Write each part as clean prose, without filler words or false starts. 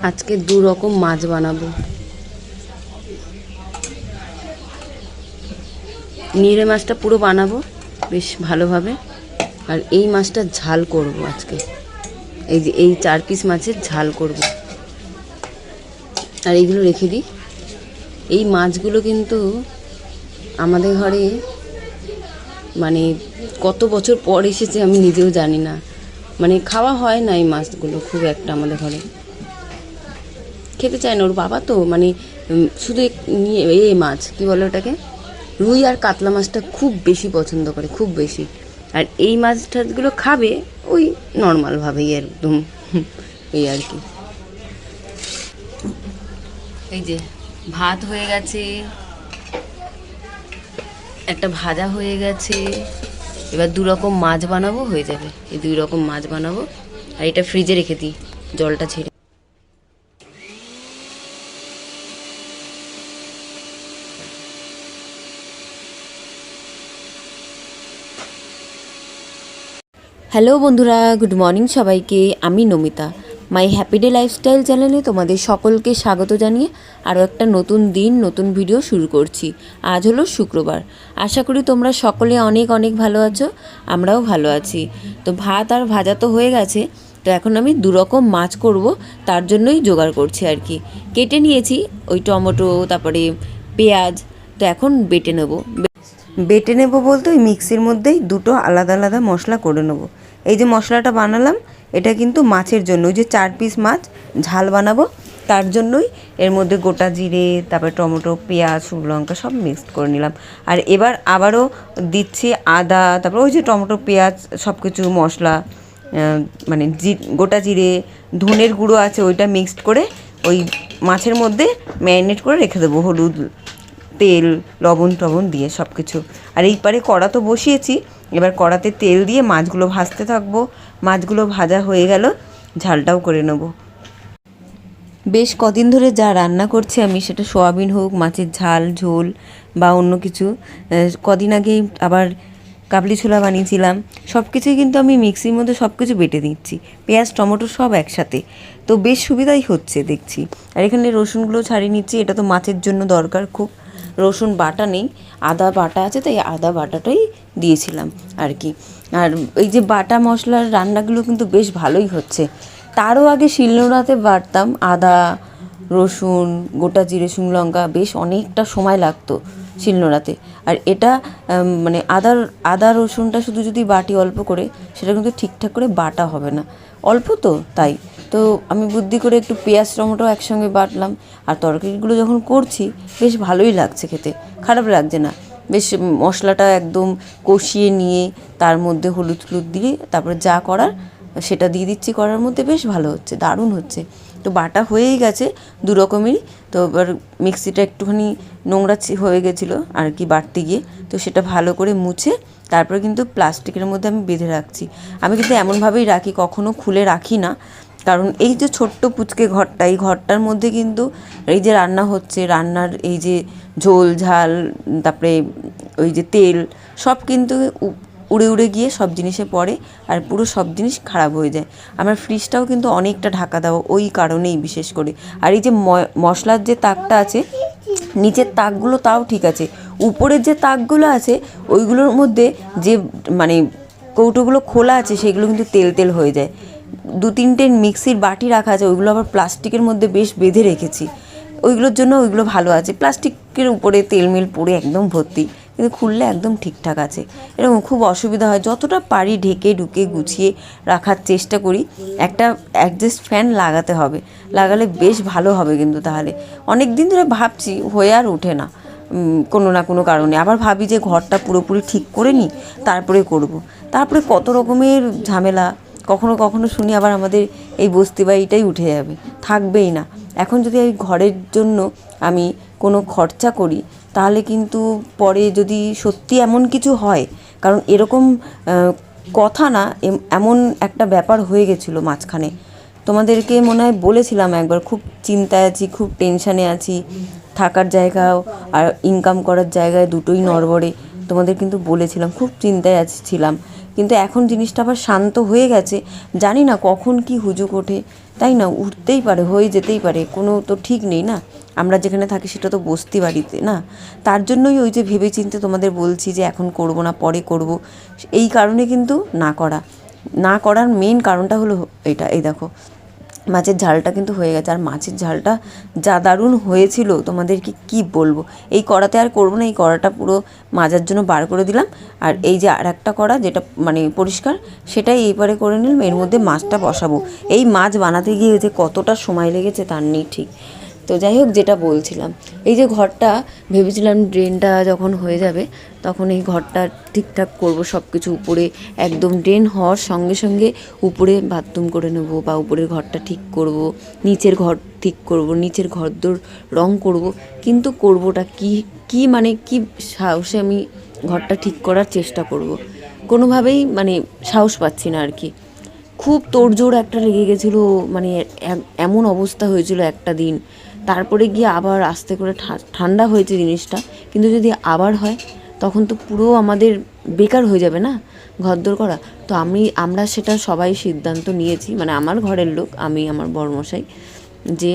আজকে দু রকম মাছ বানাবো। নিড়ে মাছটা পুরো বানাবো বেশ ভালোভাবে, আর এই মাছটা ঝাল করব আজকে। এই যে এই 4 পিস মাছের ঝাল করব। আর এইগুলো রেখে দিই। এই মাছগুলো কিন্তু আমাদের ঘরে মানে কত বছর পর এসেছে আমি নিজেও জানি না, মানে খাওয়া হয় না এই মাছগুলো খুব একটা, আমাদের ঘরে খেতে চায় না ওর বাবা। তো মানে শুধু এই মাছ কী বলে ওটাকে, রুই আর কাতলা মাছটা খুব বেশি পছন্দ করে, খুব বেশি। আর এই মাছ টাছগুলো খাবে ওই নর্মালভাবেই একদম, এই আর কি। এই যে ভাত হয়ে গেছে, একটা ভাজা হয়ে গেছে, এবার 2 রকম মাছ বানাবো, হয়ে যাবে। এই 2 রকম মাছ বানাবো, আর এটা ফ্রিজে রেখে দিই জলটা ছেড়ে। হ্যালো বন্ধুরা, গুড মর্নিং সবাইকে। আমি নমিতা, মাই হ্যাপি ডে লাইফস্টাইল চ্যানেলে তোমাদের সকলকে স্বাগত জানিয়ে আরও একটা নতুন দিন, নতুন ভিডিও শুরু করছি। আজ হলো শুক্রবার। আশা করি তোমরা সকলে অনেক অনেক ভালো আছো, আমরাও ভালো আছি। তো ভাত আর ভাজা তো হয়ে গেছে, তো এখন আমি 2 রকম মাছ করব, তার জন্যই জোগাড় করছি আর কি। কেটে নিয়েছি ওই টমেটো, তারপরে পেঁয়াজ। তো এখন বেটে নেব বলতে ওই মিক্সির মধ্যেই দুটো আলাদা আলাদা মশলা করে নেব। এই যে মশলাটা বানালাম এটা কিন্তু মাছের জন্য, ওই যে 4 পিস মাছ ঝাল বানাবো তার জন্যই। এর মধ্যে গোটা জিরে, তারপরে টমেটো, পেঁয়াজ, শুকনো লঙ্কা সব মিক্সড করে নিলাম। আর এবার আবারও দিচ্ছি আদা, তারপরে ওই যে টমেটো, পেঁয়াজ সব কিছু মশলা, মানে গোটা জিরে, ধনের গুঁড়ো আছে ওইটা মিক্সড করে ওই মাছের মধ্যে ম্যারিনেট করে রেখে দেবো, হলুদ, তেল, লবণ টবণ দিয়ে সব কিছু। আর এই পারে কড়া তো বসিয়েছি, এবার কড়াতে তেল দিয়ে মাছগুলো ভাজতে থাকবো। মাছগুলো ভাজা হয়ে গেল, ঝালটাও করে নেব। বেশ কদিন ধরে যা রান্না করছি আমি, সেটা সোয়াবিন হোক, মাছের ঝাল, ঝোল বা অন্য কিছু, কদিন আগেই আবার কাবলি ছোলা বানিয়েছিলাম, সব কিছুই কিন্তু আমি মিক্সির মধ্যে সব কিছু বেটে দিচ্ছি, পেঁয়াজ টমেটো সব একসাথে। তো বেশ সুবিধাই হচ্ছে দেখছি। আর এখানে রসুনগুলো ছাড়িয়ে নিচ্ছি, এটা তো মাছের জন্য দরকার খুব। রসুন বাটা নেই, আদা বাটা আছে, তাই আদা বাটাটাই দিয়েছিলাম আর কি। আর এই যে বাটা মশলার রান্নাগুলো কিন্তু বেশ ভালোই হচ্ছে। তারও আগে শিলনোড়াতে বাটতাম আদা, রসুন, গোটা জিরে, শুকনো লঙ্কা, বেশ অনেকটা সময় লাগতো শিলনোড়াতে। আর এটা মানে আদা রসুনটা শুধু যদি বাটি অল্প করে, সেটা কিন্তু ঠিকঠাক করে বাটা হবে না, অল্প তো তাই। তো আমি বুদ্ধি করে একটু পেঁয়াজ টমেটো একসঙ্গে বাটলাম। আর তরকারিগুলো যখন করছি বেশ ভালোই লাগছে খেতে, খারাপ লাগছে না। বেশ মশলাটা একদম কষিয়ে নিয়ে তার মধ্যে হলুদ টলুদ দিয়ে তারপরে যা করার সেটা দিয়ে দিচ্ছি করার মধ্যে, বেশ ভালো হচ্ছে, দারুণ হচ্ছে। তো বাটা হয়েই গেছে 2 রকমেরই। তো এবার মিক্সিটা একটুখানি নোংরা হয়ে গেছিলো আর কি বাটতে গিয়ে, তো সেটা ভালো করে মুছে তারপরে কিন্তু প্লাস্টিকের মধ্যে আমি বেঁধে রাখছি। আমি কিন্তু এমনভাবেই রাখি, কখনো খুলে রাখি না, কারণ এই যে ছোট্ট পুচকে ঘরটা, এই ঘরটার মধ্যে কিন্তু এই যে রান্না হচ্ছে, রান্নার এই যে ঝোল ঝাল, তারপরে ওই যে তেল, সব কিন্তু উড়ে উড়ে গিয়ে সব জিনিসে পড়ে, আর পুরো সব জিনিস খারাপ হয়ে যায়। আমার ফ্রিজটাও কিন্তু অনেকটা ঢাকা দেওয়া ওই কারণেই বিশেষ করে। আর এই যে মশলার যে তাকটা আছে, নিচের তাকগুলো তাও ঠিক আছে, উপরের যে তাকগুলো আছে ওইগুলোর মধ্যে যে মানে কৌটোগুলো খোলা আছে সেগুলো কিন্তু তেল তেল হয়ে যায়। 2-3টে মিক্সির বাটি রাখা আছে, ওইগুলো আবার প্লাস্টিকের মধ্যে বেশ বেঁধে রেখেছি, ওইগুলোর জন্য ওইগুলো ভালো আছে। প্লাস্টিকের উপরে তেলমেল পড়ে একদম ভর্তি, কিন্তু খুললে একদম ঠিকঠাক আছে। এরকম খুব অসুবিধা হয়, যতটা পারি ঢেকে ঢুকে গুছিয়ে রাখার চেষ্টা করি। একটা অ্যাডজাস্ট ফ্যান লাগাতে হবে, লাগালে বেশ ভালো হবে কিন্তু। তাহলে অনেক দিন ধরে ভাবছি, হয়ে আর ওঠে না কোনো না কোনো কারণে। আবার ভাবি যে ঘরটা পুরোপুরি ঠিক করে নিই তারপরে করব। তারপরে কত রকমের ঝামেলা, কখনো কখনো শুনি আবার আমাদের এই বস্তি বাড়িটাই উঠে যাবে, থাকবেই না। এখন যদি এই ঘরের জন্য আমি কোনো খরচা করি, তাহলে কিন্তু পরে যদি সত্যি এমন কিছু হয়, কারণ এরকম কথা না, এমন একটা ব্যাপার হয়ে গেছিলো মাঝখানে, তোমাদেরকে মনে হয় বলেছিলাম একবার, খুব চিন্তায় আছি, খুব টেনশানে আছি, থাকার জায়গাও আর ইনকাম করার জায়গায় দুটোই নড়বড়ে, তোমাদের কিন্তু বলেছিলাম, খুব চিন্তায় ছিলাম। কিন্তু এখন জিনিসটা আবার শান্ত হয়ে গেছে, জানি না কখন কি হুজুক ওঠে, তাই না? উঠতেই পারে, হয়ে যেতেই পারে, কোনো তো ঠিক নেই না। আমরা যেখানে থাকি সেটা তো বস্তি বাড়িতে না, তার জন্যই ওই যে ভেবেচিন্তে তোমাদের বলছি যে এখন করব না, পরে করব, এই কারণে কিন্তু না করার মেন কারণটা হলো এটা। এই দেখো মাছের ঝালটা কিন্তু হয়ে গেছে, আর মাছের ঝালটা যা দারুণ হয়েছিল তোমাদেরকে কি বলবো। এই কড়াতে আর করবো না, এই কড়াটা পুরো মাজার জন্য বার করে দিলাম। আর এই যে আর একটা কড়া যেটা মানে পরিষ্কার, সেটাই এইবারে করে নিলাম, এর মধ্যে মাছটা বসাবো। এই মাছ বানাতে গিয়ে যে কতটা সময় লেগেছে তার নেই ঠিক। তো যাই হোক, যেটা বলছিলাম, এই যে ঘরটা ভেবেছিলাম ড্রেনটা যখন হয়ে যাবে তখন এই ঘরটা ঠিকঠাক করব, সব কিছু উপরে একদম ড্রেন হওয়ার সঙ্গে সঙ্গে উপরে বাথরুম করে নেব, বা উপরের ঘরটা ঠিক করব, নিচের ঘর ঠিক করব, নিচের ঘরদোর রং করব। কিন্তু করবোটা কি মানে কি সাহসে আমি ঘরটা ঠিক করার চেষ্টা করব, কোনোভাবেই মানে সাহস পাচ্ছি না আর কি। খুব তোড়জোড় একটা লেগে গেছিলো, মানে এমন অবস্থা হয়েছিল একটা দিন। তারপরে গিয়ে আবার আস্তে করে ঠান্ডা হয়েছে জিনিসটা, কিন্তু যদি আবার হয় তখন তো পুরো আমাদের বেকার হয়ে যাবে না ঘরদোর করা। তো আমরা সেটা সবাই সিদ্ধান্ত নিয়েছি, মানে আমার ঘরের লোক, আমি আমার বড়মশাই, যে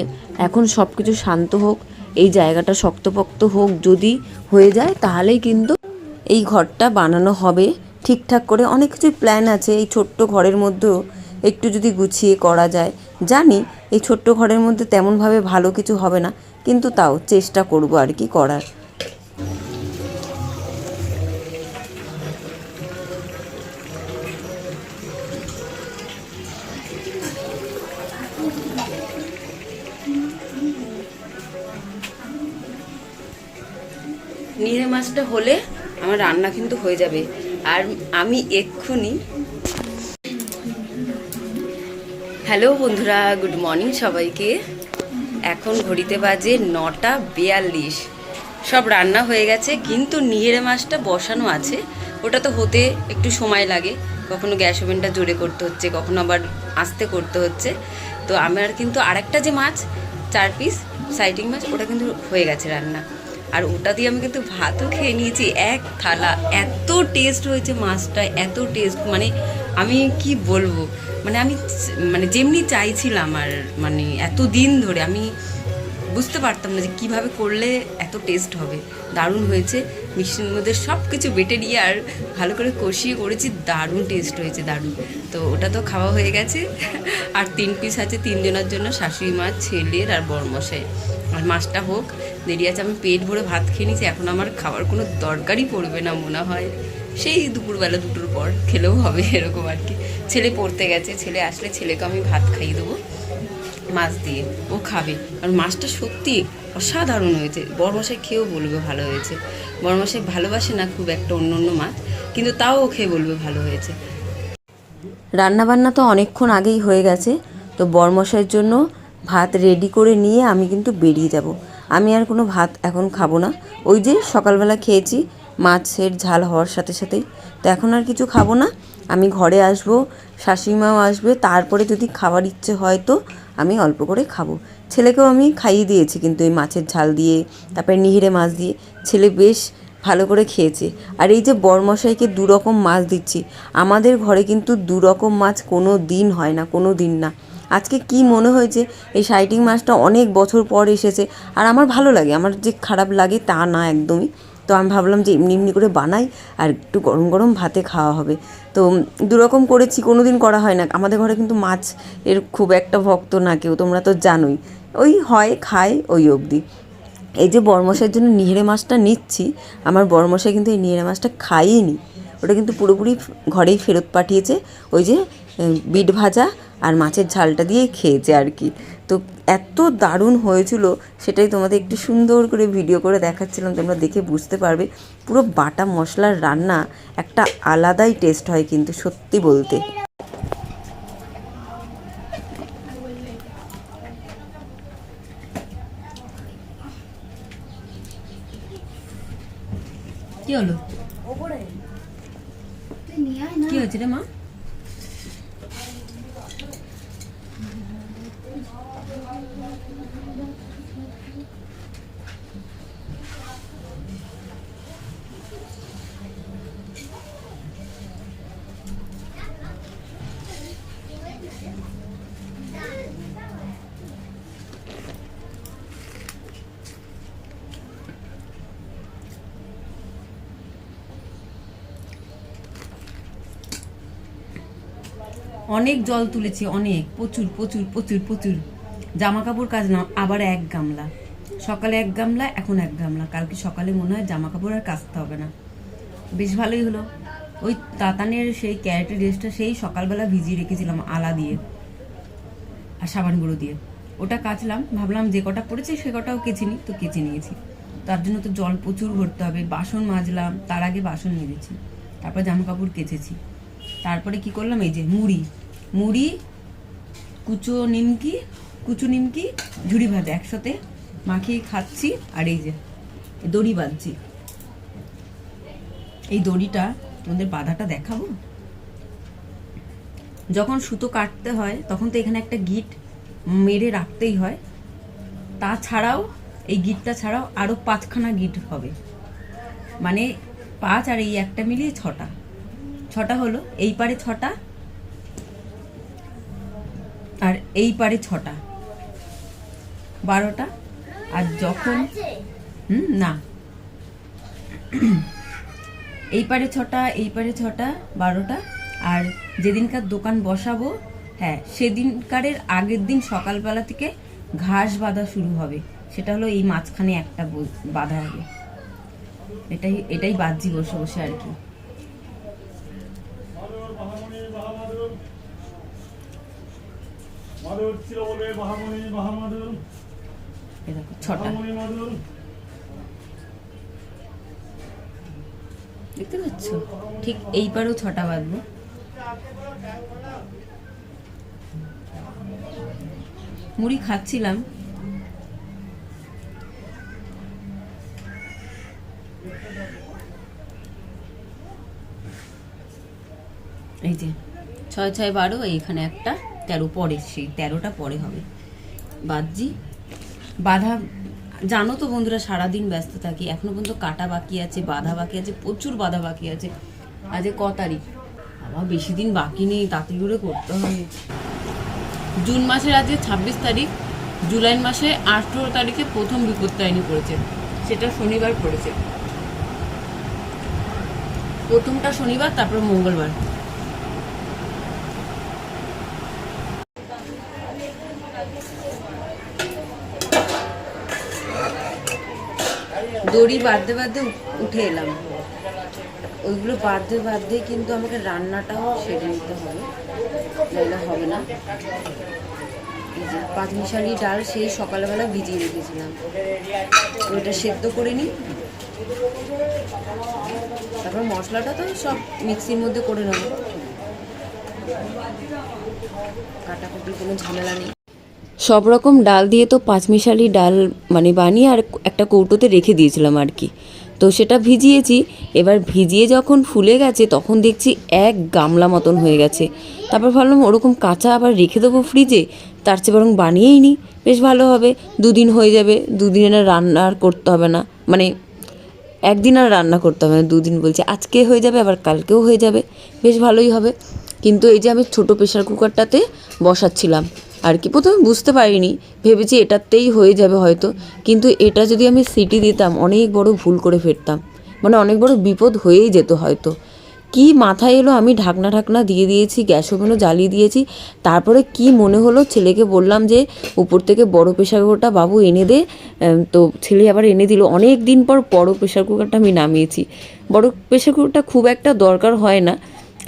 এখন সব কিছু শান্ত হোক, এই জায়গাটা শক্তপোক্ত হোক, যদি হয়ে যায় তাহলেই কিন্তু এই ঘরটা বানানো হবে ঠিকঠাক করে। অনেক কিছু প্ল্যান আছে এই ছোট্ট ঘরের মধ্যেও একটু যদি গুছিয়ে করা যায়। জানি এই ছোট্ট ঘরের মধ্যে তেমনভাবে ভালো কিছু হবে না, কিন্তু তাও চেষ্টা করব আর কি করার। নিরে মাছটা হলে আমার রান্না কিন্তু হয়ে যাবে। আর আমি এক্ষুনি, হ্যালো বন্ধুরা, গুড মর্নিং সবাইকে। এখন ঘড়িতে বাজে 9:42। সব রান্না হয়ে গেছে, কিন্তু নিহেরে মাছটা বসানো আছে, ওটা তো হতে একটু সময় লাগে। কখনো গ্যাস ওভেনটা জোরে করতে হচ্ছে, কখনো আবার আস্তে করতে হচ্ছে। তো আমার কিন্তু আরেকটা যে মাছ 4 পিস সাইটিং মাছ, ওটা কিন্তু হয়ে গেছে রান্না। আর ওটা দিয়ে আমি কিন্তু ভাতও খেয়ে নিয়েছি এক থালা। এত টেস্ট হয়েছে মাছটা, এত টেস্ট, মানে আমি কি বলবো, মানে যেমনি চাইছিলাম। আর মানে এত দিন ধরে আমি বুঝতে পারতাম না যে কীভাবে করলে এত টেস্ট হবে। দারুণ হয়েছে, মিক্সির মধ্যে সব কিছু বেটে নিয়ে আর ভালো করে কষিয়ে করেছি, দারুণ টেস্ট হয়েছে, দারুণ। তো ওটা তো খাওয়া হয়ে গেছে। আর 3 পিস আছে 3 জনের জন্য, শাশুড়ি মাছ, ছেলের আর বড়মশাই। আর মাছটা হোক, দেরি আছে। আমি পেট ভরে ভাত খেয়ে নিয়েছি, এখন আমার খাওয়ার কোনো দরকারই পড়বে না মনে হয়। সেই দুপুরবেলা 2টোর পর খেলেও হবে, এরকম আর কি। ছেলে পড়তে গেছে, ছেলে আসলে ছেলেকে আমি ভাত খাইয়ে দেবো মাছ দিয়ে, ও খাবে। আর মাছটা সত্যি অসাধারণ হয়েছে, বড়মশাই খেয়েও বলবে ভালো হয়েছে। বড়মশাই ভালোবাসে না খুব একটা অন্য মাছ, কিন্তু তাও ও খেয়ে বলবে ভালো হয়েছে। রান্নাবান্না তো অনেকক্ষণ আগেই হয়ে গেছে। তো বড়মশাইয়ের জন্য ভাত রেডি করে নিয়ে আমি কিন্তু বেরিয়ে যাব। আমি আর কোনো ভাত এখন খাবো না, ওই যে সকালবেলা খেয়েছি মাছের ঝাল হওয়ার সাথে সাথেই। তো এখন আর কিছু খাবো না, আমি ঘরে আসবো, শাশুড়িমাও আসবে, তারপরে যদি খাবার ইচ্ছে হয় তো আমি অল্প করে খাবো। ছেলেকেও আমি খাইয়ে দিয়েছি কিন্তু এই মাছের ঝাল দিয়ে, তারপরে নিহিরে মাছ দিয়ে, ছেলে বেশ ভালো করে খেয়েছে। আর এই যে বড়মশাইকে 2 রকম মাছ দিচ্ছি, আমাদের ঘরে কিন্তু 2 রকম মাছ কোনো দিন হয় না, কোনো দিন না। আজকে কি মনে হয়েছে, এই সাইটিং মাছটা অনেক বছর পর এসেছে, আর আমার ভালো লাগে, আমার যে খারাপ লাগে তা না একদমই। তো আমি ভাবলাম যে এমনি করে বানাই, আর একটু গরম গরম ভাতে খাওয়া হবে। তো 2 রকম করেছি, কোনো দিন করা হয় না আমাদের ঘরে, কিন্তু মাছ এর খুব একটা ভক্ত না কেউ, তোমরা তো জানোই। ওই হয় খায় ওই অবধি। এই যে বড়মশাইয়ের জন্য নিহেরে মাছটা নিচ্ছি, আমার বড়মশাই কিন্তু এই নিহেরে মাছটা খাইয়েনি, ওটা কিন্তু পুরোপুরি ঘরেই ফেরত পাঠিয়েছে। ওই যে বিট ভাজা আর মাছের ঝালটা দিয়ে খেয়েছে আর কি। তো এত দারুণ হয়েছিল, সেটাই তোমাদের একটু সুন্দর করে ভিডিও করে দেখাচ্ছিলাম, তোমরা দেখে বুঝতে পারবে। পুরো বাটা মশলার রান্না একটা আলাদাই টেস্ট হয় কিন্তু, সত্যি বলতে। কি হলো, কি হয়েছে রে মা? অনেক জল তুলেছি, অনেক, প্রচুর প্রচুর প্রচুর প্রচুর। জামা কাপড় কাজ না, আবার 1 গামলা, সকালে 1 গামলা, এখন 1 গামলা। কালকে সকালে মনে হয় জামা কাপড় আর কাচতে হবে না। বেশ ভালোই হলো। ওই তাতানের সেই ক্যারেটের ড্রেসটা সেই সকালবেলা ভিজিয়ে রেখেছিলাম আলা দিয়ে আর সাবান গুঁড়ো দিয়ে, ওটা কাচলাম। ভাবলাম যে কটা পড়েছে সে কটাও কেচিনি, তো কেচে নিয়েছি। তার জন্য তো জল প্রচুর ভরতে হবে। বাসন মাজলাম, তার আগে বাসন মেজেছি, তারপর জামা কাপড় কেচেছি। তারপরে কি করলাম, এই যে মুড়ি কুচো নিমকি ঝুড়ি ভাজা একসাথে মাখিয়ে খাচ্ছি। আর এই যে দড়ি বাঁধছি। এই দড়িটা তোমাদের বাঁধাটা দেখাবো। যখন সুতো কাটতে হয় তখন তো এখানে একটা গিট মেরে রাখতেই হয়। তাছাড়াও এই গিটটা ছাড়াও আরো 5খানা গিট হবে, মানে 5 আর এই একটা মিলিয়ে 6টা হলো। এই পারে 6টা আর এই পারে 6টা, 12টা। আর যখন না, এই পারে 6টা, এই পারে 6টা, 12টা। আর যেদিনকার দোকান বসাবো, হ্যাঁ, সেদিনকারের আগের দিন সকালবেলা থেকে ঘাস বাঁধা শুরু হবে। সেটা হলো এই মাঝখানে একটা বাঁধা হবে। এটাই বাঁধছি বসে বসে আর কি। দেখো 6টা, দেখতে পাচ্ছ? ঠিক এই পারেও 6টা বাঁধবো। মুড়ি খাচ্ছিলাম। এই যে 6 6 12, এইখানে একটা 13 পরে, সেই 13টা পরে হবে। বাঁধছি, বাঁধা। জানো তো বন্ধুরা, সারাদিন ব্যস্ত থাকি। এখনো পর্যন্ত কাটা বাকি আছে, বাঁধা বাকি আছে, প্রচুর বাঁধা বাকি আছে। আজ ক তারিখ? আবার বেশি দিন বাকি নেই, তাড়াতাড়ি করে করতে হবে। জুন মাসের আজকে 26 তারিখ, জুলাই মাসে 18 তারিখে প্রথম বিপত্তায়নী পড়েছে। সেটা শনিবার পড়েছে, প্রথমটা শনিবার, তারপর মঙ্গলবার। দড়ি বাঁধতে বাঁধতে উঠে এলাম। ওইগুলো বাঁধতে কিন্তু আমাকে রান্নাটাও সেরে নিতে হবে, নাহলে হবে না। এই যে 5 মিশালি ডাল সেই সকালবেলা ভিজিয়ে রেখেছিলাম, ওইটা সেদ্ধ করে নিই। তারপর মশলাটা তো সব মিক্সির মধ্যে করে নেবো, কাটাকুটির কোনো ঝামেলা নেই। সব রকম ডাল দিয়ে তো 5 মিশালি ডাল মানে বানিয়ে আর একটা কৌটোতে রেখে দিয়েছিলাম আর কি। তো সেটা ভিজিয়েছি। এবার ভিজিয়ে যখন ফুলে গেছে তখন দেখছি 1 গামলা মতন হয়ে গেছে। তারপর ভাবলাম ওরকম কাঁচা আবার রেখে দেবো ফ্রিজে, তার চেয়ে বরং বানিয়েই নিই, বেশ ভালো হবে। 2 দিন হয়ে যাবে, 2 দিন আর রান্না আর করতে হবে না, মানে 1 দিন আর রান্না করতে হবে না, 2 দিন বলছে। আজকে হয়ে যাবে, আবার কালকেও হয়ে যাবে, বেশ ভালোই হবে। কিন্তু এই যে আমি ছোটো প্রেশার কুকারটাতে বসাচ্ছিলাম আর কি, প্রথমে বুঝতে পারিনি, ভেবেছি এটাতেই হয়ে যাবে হয়তো। কিন্তু এটা যদি আমি সিটি দিতাম অনেক বড় ভুল করে ফেলতাম, মানে অনেক বড় বিপদ হয়েই যেত হয়তো। কি মাথায় এলো, আমি ঢাকনা দিয়ে দিয়েছি, গ্যাস ওভেনও জ্বালিয়ে দিয়েছি। তারপরে কি মনে হলো, ছেলেকে বললাম যে উপর থেকে বড় প্রেশার কুকারটা বাবু এনে দে। তো ছেলে আবার এনে দিল। অনেক দিন পর বড় প্রেশার কুকারটা আমি নামিয়েছি। বড় প্রেশার কুকারটা খুব একটা দরকার হয় না,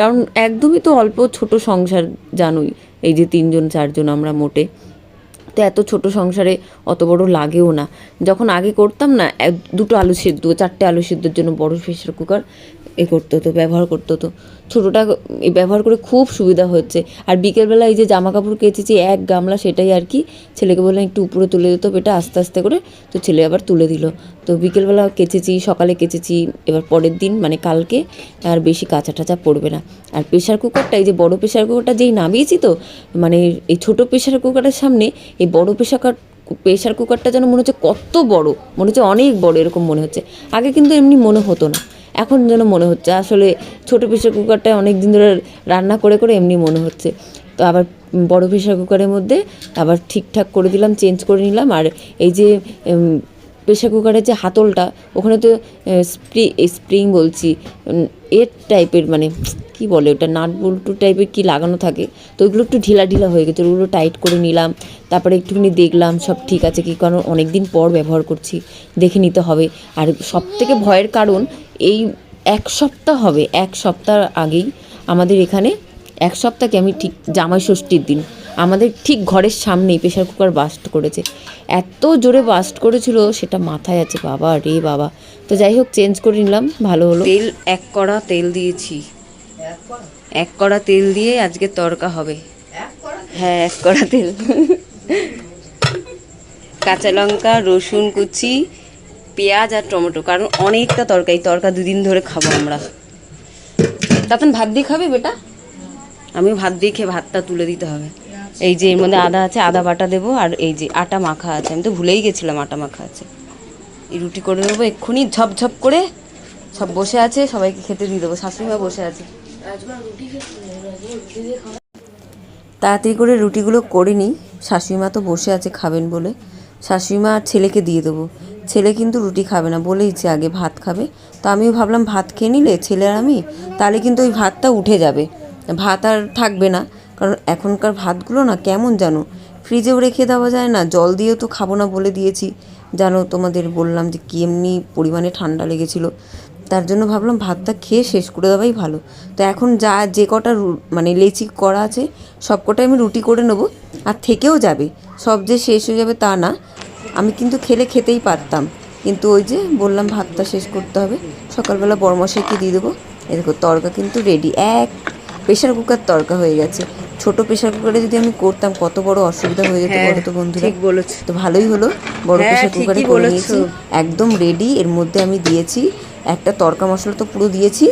কারণ একদমই তো অল্প ছোট সংসার, জানোই এই যে 3 জন 4 জন আমরা মোটে, তো এত ছোট সংসারে অত বড় লাগেও না। যখন আগে করতাম না, 2টো আলু সেদ্ধ, 4টে আলু সেদ্ধর জন্য বড় প্রেশার কুকার করতে হতো, ব্যবহার করতে হতো। ছোটোটা ব্যবহার করে খুব সুবিধা হচ্ছে। আর বিকেলবেলা এই যে জামা কাপড় কেচেছি 1 গামলা, সেটাই আর কি ছেলেকে বললাম একটু উপরে তুলে দিত বেটা আস্তে আস্তে করে, তো ছেলে আবার তুলে দিল। তো বিকেলবেলা কেচেছি, সকালে কেচেছি, এবার পরের দিন মানে কালকে আর বেশি কাঁচা টাচা পড়বে না। আর প্রেশার কুকারটা, এই যে বড় প্রেশার কুকারটা যেই নামিয়েছি, তো মানে এই ছোটো প্রেশার কুকারের সামনে এই বড় প্রেশার কুকারটা যেন মনে হচ্ছে কত বড়, মনে হচ্ছে অনেক বড়, এরকম মনে হচ্ছে। আগে কিন্তু এমনি মনে হতো না, এখন যেন মনে হচ্ছে আসলে ছোটো প্রেশার কুকারটায় অনেক দিন ধরে রান্না করে করে এমনি মনে হচ্ছে। তো আবার বড় প্রেশার কুকারের মধ্যে আবার ঠিকঠাক করে দিলাম, চেঞ্জ করে নিলাম। আর এই যে প্রেশার কুকারের যে হাতলটা ওখানে তো স্প্রিং বলছি, এর টাইপের মানে কি বলে ওটা, নাট বল্টু টাইপের কি লাগানো থাকে, তো ওইগুলো একটু ঢিলা ঢিলা হয়ে গেছে, ওগুলো টাইট করে নিলাম। তারপরে একটুখানি দেখলাম সব ঠিক আছে কি, কারণ অনেক দিন পর ব্যবহার করছি, দেখে নিতে হবে। আর সব থেকে ভয়ের কারণ এই এক সপ্তাহ আগেই আমাদের এখানে, এক সপ্তাহকে আমি ঠিক জামাই ষষ্ঠীর দিন আমাদের ঠিক ঘরের সামনেই প্রেশার কুকার বাস্ট করেছে। এত জোরে বাস্ট করেছিল সেটা মাথায় আছে, বাবা রে বাবা। তো যাই হোক চেঞ্জ করে নিলাম, ভালো হলো। তেল 1 কড়া তেল দিয়েছি, 1 কড়া তেল দিয়ে আজকে তড়কা হবে। হ্যাঁ 1 কড়া তেল। কাঁচা লঙ্কা, রসুন কুচি, পেঁয়াজ আর টমেটো, কারণ অনেকটা তড়কা 2 দিন ধরে খাবো আমরা। তখন ভাত দিয়ে খাবে বেটা? আমিও ভাত দিয়ে খেয়ে ভাতটা তুলে দিতে হবে। এই যে এর মধ্যে আদা আছে, আদা বাটা দেবো, আর এই যে আটা মাখা আছে, আমি তো ভুলেই গেছিলাম আটা মাখা আছে। এই রুটি করে দেবো এক্ষুনি, ঝপঝপ করে সব বসে আছে, সবাইকে খেতে দিয়ে দেবো। শাশুড়িমা বসে আছে, তাড়াতাড়ি করে রুটিগুলো করে নিই। শাশুড়িমা তো বসে আছে খাবেন বলে, শাশুড়িমা আর ছেলেকে দিয়ে দেবো। ছেলে কিন্তু রুটি খাবে না, বলেইছে আগে ভাত খাবে। তো আমিও ভাবলাম ভাত খেয়ে নিলে ছেলে আর আমি, তাহলে কিন্তু ওই ভাতটা উঠে যাবে, ভাত আর থাকবে না। কারণ এখনকার ভাতগুলো না কেমন জানো, ফ্রিজেও রেখে দেওয়া যায় না, জল দিয়েও তো খাবো না বলে দিয়েছি। জানো তোমাদের বললাম যে কি এমনি পরিমাণে ঠান্ডা লেগেছিলো, তার জন্য ভাবলাম ভাতটা খেয়ে শেষ করে দেওয়াই ভালো। তো এখন যে কটা মানে লেচি করা আছে সব কটাই আমি রুটি করে নেবো, আর থেকেও যাবে, সব যে শেষ হয়ে যাবে তা না। আমি কিন্তু খেতেই পারতাম, কিন্তু ওই যে বললাম ভাতটা শেষ করতে হবে। সকালবেলা বড়মশাইকে দিয়ে দেবো। এই দেখো তড়কা কিন্তু রেডি, এক প্রেশার কুকার তড়কা হয়ে গেছে। ছোট প্রেশার কুকারে যদি আমি করতাম কত বড় অসুবিধা হয়ে যেত বলো তো বন্ধুরা। ঠিক বলেছো, তো ভালোই হলো বড় প্রেশার কুকারে করে নিয়েছি, একদম রেডি। এর মধ্যে আমি দিয়েছি একটা তড়কা মশলা তো পুরো দিয়েছি,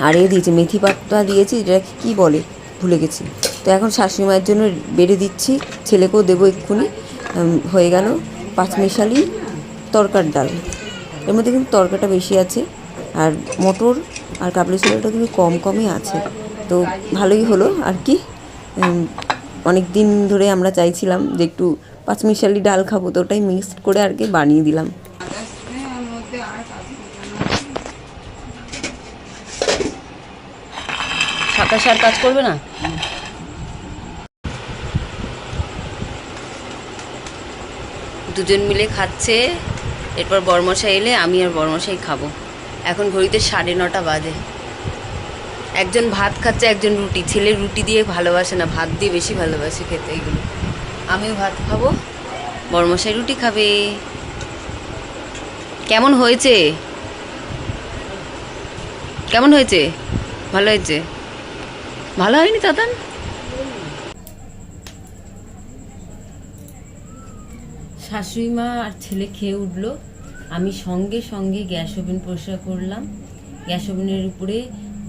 আর দিয়েছি মেথি পাতা দিয়েছি, যেটা কি বলে ভুলে গেছি। তো এখন শাশুড়ি মায়ের জন্য বেড়ে দিচ্ছি, ছেলেকেও দেবো এক্ষুনি। হয়ে গেল 5 মিশালি তড়কার ডাল। এর মধ্যে কিন্তু তড়কাটা বেশি আছে, আর মটর আর কাবলি ছোলাটা কিন্তু কমই আছে। তো ভালোই হলো আর কি। অনেক দিন ধরে আমরা চাইছিলাম যে একটু 5 মিশালি ডাল খাবো, তো ওটাই মিক্সড করে আর কি বানিয়ে দিলাম। সাতাশ কাজ করবে না, দুজন মিলে খাচ্ছে। এরপর বড়মশাই এলে আমি আর বড়মশাই খাবো। এখন ঘড়িতে 9:30 বাজে। একজন ভাত খাচ্ছে, একজন রুটি। ছেলে রুটি দিয়ে ভালোবাসে না, ভাত দিয়ে বেশি ভালোবাসে খেতে এগুলো। আমিও ভাত খাবো, বড়মশাই রুটি খাবে। কেমন হয়েছে? কেমন হয়েছে? ভালো হয়েছে? ভালো হয়নি দাদান? শাশুড়ি মা আর ছেলে খেয়ে উঠলো, আমি সঙ্গে সঙ্গে গ্যাস ওভেন পরিষ্কার করলাম। গ্যাস ওভেনের উপরে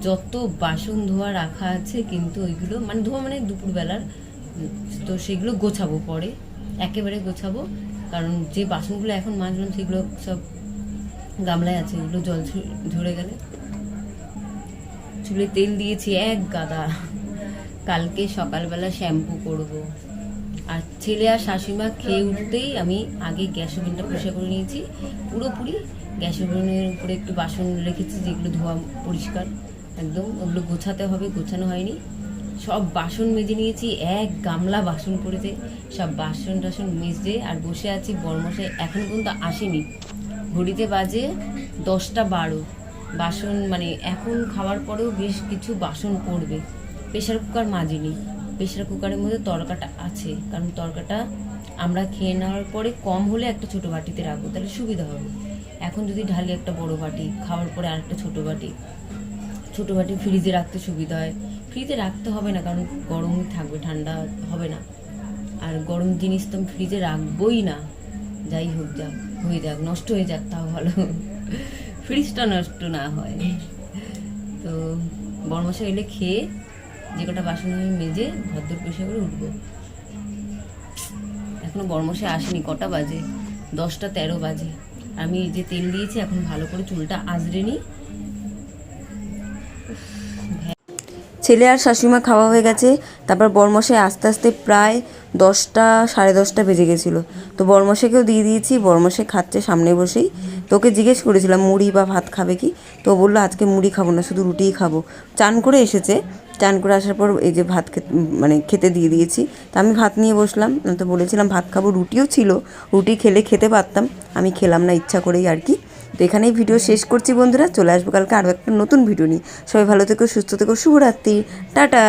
যত বাসন ধোয়া রাখা আছে, কিন্তু ওইগুলো মানে ধোয়া মানে দুপুরবেলার, তো সেগুলো গোছাবো পরে, একেবারে গোছাবো। কারণ যে বাসনগুলো এখন মাজলাম সেগুলো সব গামলায় আছে, ওগুলো জল ঝরে গেলে। চুলে তেল দিয়েছি 1 গাদা, কালকে সকালবেলা শ্যাম্পু করব। আর ছেলে আর শাশুড়িমা খেয়ে উঠতেই আমি আগে গ্যাস ওভেনটা পরিষ্কার করে নিয়েছি পুরোপুরি। গ্যাস ওভেনের উপরে একটু বাসন রেখেছি যেগুলো ধোয়া পরিষ্কার একদম, ওগুলো গোছাতে হবে, গোছানো হয়নি। সব বাসন মেজে নিয়েছি, 1 গামলা বাসন পড়েছে, সব বাসন টাসন মেজে আর বসে আছি। বড়মশাই এখন পর্যন্ত আসেনি, ঘড়িতে বাজে 10টা 12। বাসন মানে এখন খাওয়ার পরেও বেশ কিছু বাসন পড়বে। প্রেশার কুকার মাজিনি, প্রেশার কুকারের মধ্যে তড়কাটা আছে, কারণ তড়কাটা আমরা খেয়ে নেওয়ার পরে কম হলে একটা ছোটো বাটিতে রাখবো, তাহলে সুবিধা হবে। এখন যদি ঢালি একটা বড় বাটি, খাওয়ার পরে আরেকটা ছোটো বাটি ফ্রিজে রাখতে সুবিধা হয়। ফ্রিজে রাখতে হবে না, কারণ গরমই থাকবে, ঠান্ডা হবে না। আর গরম জিনিস তো আমি ফ্রিজে রাখবোই না, যাই হোক যাক হয়ে যাক, নষ্ট হয়ে যাক তাও ভালো, ফ্রিজটা নষ্ট না হয়। তো বড়মশাই এলে খেয়ে যে কটা বাসন আমি মেজে ভদ্র পরিষ্কার করে উঠবো। এখনো বড়মশাই আসেনি, কটা বাজে? 10টা 13 বাজে। আমি যে তেল দিয়েছি এখন ভালো করে চুলটা আঁচড়ে নিই। ছেলে আর শাশুড়িমা খাওয়া হয়ে গেছে, তারপর বড়মশাই আস্তে আস্তে প্রায় 10টা 10:30 বেজে গেছিলো। তো বরমশাইকেও দিয়ে দিয়েছি, বরমশাই খাচ্ছে সামনে বসেই। তোকে জিজ্ঞেস করেছিলাম মুড়ি বা ভাত খাবে কি, তো বললো আজকে মুড়ি খাবো না, শুধু রুটিই খাবো। চান করে এসেছে, চান করে আসার পর এই যে ভাত খেতে দিয়ে দিয়েছি। তা আমি ভাত নিয়ে বসলাম, তো বলেছিলাম ভাত খাবো, রুটিও ছিল, রুটি খেতে পারতাম, আমি খেলাম না ইচ্ছা করেই আর কি। তো এখানেই ভিডিও শেষ করছি বন্ধুরা, চলে আসবো কালকে আরও একটা নতুন ভিডিও নিয়ে। সবাই ভালো থেকো, সুস্থ থেকো, শুভরাত্রি, টাটা।